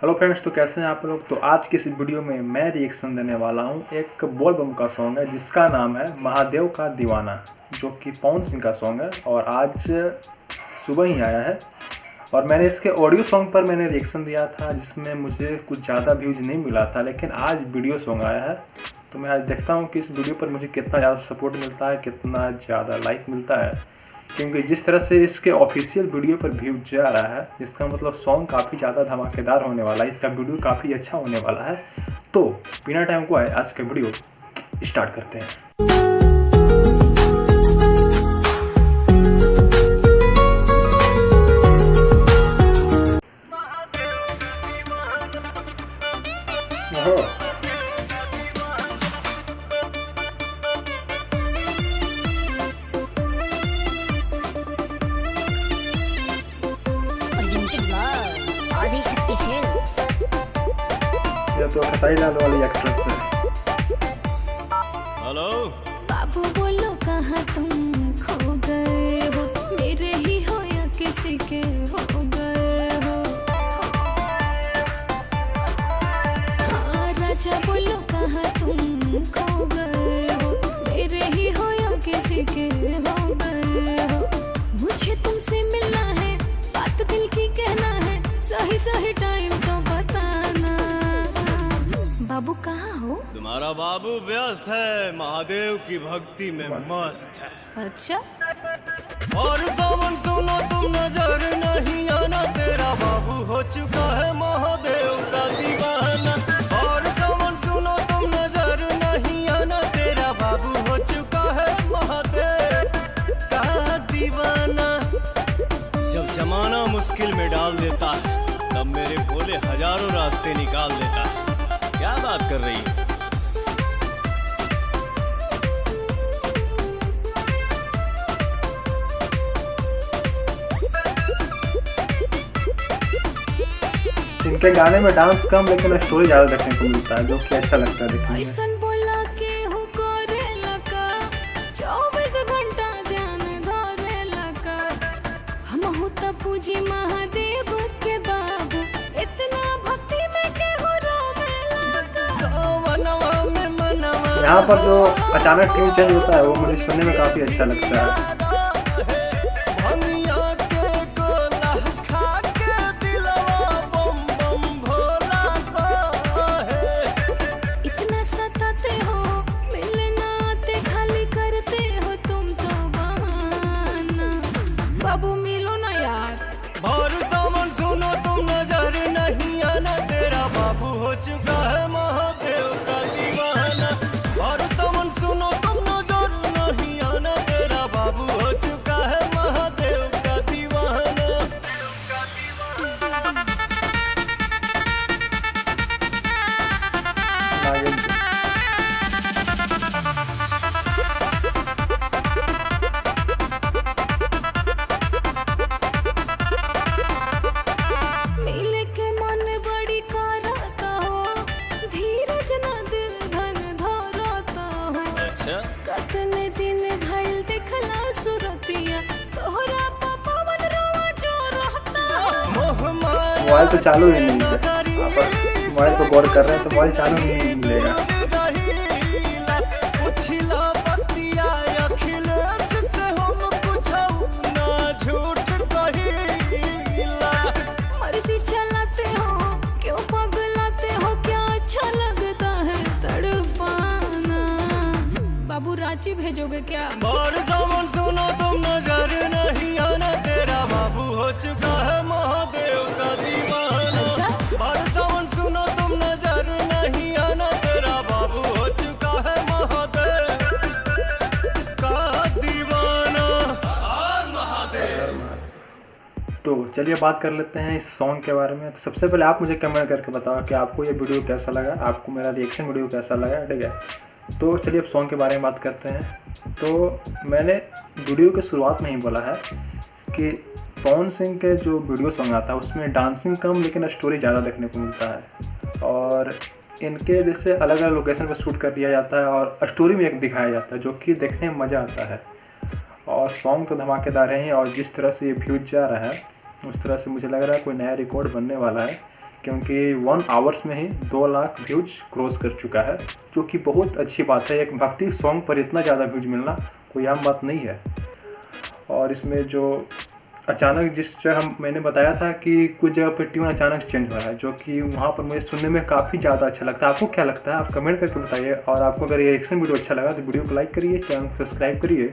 Hello friends, तो कैसे हैं आप लोग। तो आज की इस वीडियो में मैं रिएक्शन देने वाला हूं एक बोल बम का सॉन्ग है जिसका नाम है महादेव का दीवाना, जो कि पवन सिंह का सॉन्ग है और आज सुबह ही आया है। और मैंने इसके ऑडियो सॉन्ग पर मैंने रिएक्शन दिया था जिसमें मुझे कुछ ज़्यादा व्यूज नहीं मिला था, लेकिन आज वीडियो सॉन्ग आया है तो मैं आज देखता हूँ कि इस वीडियो पर मुझे कितना ज़्यादा सपोर्ट मिलता है, कितना ज़्यादा लाइक मिलता है। क्योंकि जिस तरह से इसके ऑफिशियल वीडियो पर व्यूज जा रहा है, इसका मतलब सॉन्ग काफ़ी ज़्यादा धमाकेदार होने वाला है, इसका वीडियो काफ़ी अच्छा होने वाला है। तो बिना टाइम को आए आज का वीडियो स्टार्ट करते हैं। ये तो खताई लाल वाली एक्ट्रेस है। हेलो बाबू बोलो कहाँ तुम खो गए हो, मेरे ही हो या किसी के हो गए हो। हाँ राजा बोलो कहाँ तुम खो गए हो, मेरे ही हो या किसी के हो गए हो। मुझे तुमसे मिलना है, बात दिल की कहना है, सही सही टाइम तो बताना। बाबू कहाँ हो? तुम्हारा बाबू व्यस्त है, महादेव की भक्ति में मस्त है। अच्छा और सावन सुनो तुम नजर नहीं आना, तेरा बाबू हो चुका है महादेव का दीवाना। और सावन सुनो तुम नजर नहीं आना, तेरा बाबू हो चुका है महादेव का दीवाना। जब जमाना मुश्किल में डाल देता है तब मेरे भोले हजारों रास्ते निकाल देता है। क्या बात कर रही है? इनके गाने में डांस कम लेकिन स्टोरी ज़्यादा देखने को मिलता है, जो कि अच्छा लगता है देखने में। ऐसन बोला के हूँ करेला का, 24 घंटा ध्यान धरेला का। हमहु त पूजी महादेव के बाबू, इतना भक्ति में के हो रोवेला का। यहाँ पर जो अचानक ट्यून चेंज होता है वो मुझे सुनने में काफ़ी अच्छा लगता है। इतना सताते हो, मिलना आते खाली करते हो तुम तो बहाना। बाबू मिलो ना यार। और सावन सुनो तुम नजर नहीं आना, तेरा बाबू हो चुका है महादेव का दीवाना। और सावन सुनो तुम नजर नहीं आना, तेरा बाबू हो चुका है महादेव का दीवाना। मिले के मन बड़ी करता हो, धीरज न दिल धन धरता हो। अच्छा कतने दिन भइल देखला सुरतिया, तोहरा पवन रोवा जो रहता हो। मोबाइल तो चालू ही नहीं है, आप मोबाइल को गौर कर रहे हैं तो मोबाइल चालू ही नहीं मिलेगा। मर्जी चलाते हो, क्यों पगलाते हो, क्या अच्छा लगता है तड़पाना। बाबू रांची भेजोगे क्या? और सावन सुनो तुम नजर नहीं आना, तेरा बाबू हो चुका है महादेव का दीवाना। अच्छा और सावन सुनो तुम नजर नहीं आना, तेरा बाबू हो चुका है महादेव का दीवाना। और महादेव तो चलिए बात कर लेते हैं इस सॉन्ग के बारे में। तो सबसे पहले आप मुझे कमेंट करके बताओ कि आपको ये वीडियो कैसा लगा, आपको मेरा रिएक्शन वीडियो कैसा लगा, ठीक है। तो चलिए अब सॉन्ग के बारे में बात करते हैं। तो मैंने वीडियो की शुरुआत में ही बोला है कि पवन सिंह के जो वीडियो सॉन्ग आता है उसमें डांसिंग कम लेकिन स्टोरी ज़्यादा देखने को मिलता है। और इनके जैसे अलग अलग लोकेशन पर शूट कर दिया जाता है और स्टोरी में एक दिखाया जाता है, जो कि देखने में मज़ा आता है। और सॉन्ग तो धमाकेदार हैं और जिस तरह से ये व्यूज जा रहा है उस तरह से मुझे लग रहा है कोई नया रिकॉर्ड बनने वाला है, क्योंकि 1 आवर्स में ही 2 लाख व्यूज क्रॉस कर चुका है, जो कि बहुत अच्छी बात है। एक भक्ति सॉन्ग पर इतना ज़्यादा व्यूज मिलना कोई आम बात नहीं है। और इसमें जो अचानक जिस जगह मैंने बताया था कि कुछ जगह पर ट्यून अचानक चेंज हो रहा है, जो कि वहाँ पर मुझे सुनने में काफ़ी ज़्यादा अच्छा लगता है। आपको क्या लगता है, आप कमेंट करके बताइए। और आपको अगर ये रिएक्शन वीडियो अच्छा लगा तो वीडियो को लाइक करिए, चैनल को सब्सक्राइब करिए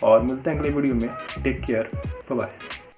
और मिलते हैं अगले वीडियो में। Take care, bye by.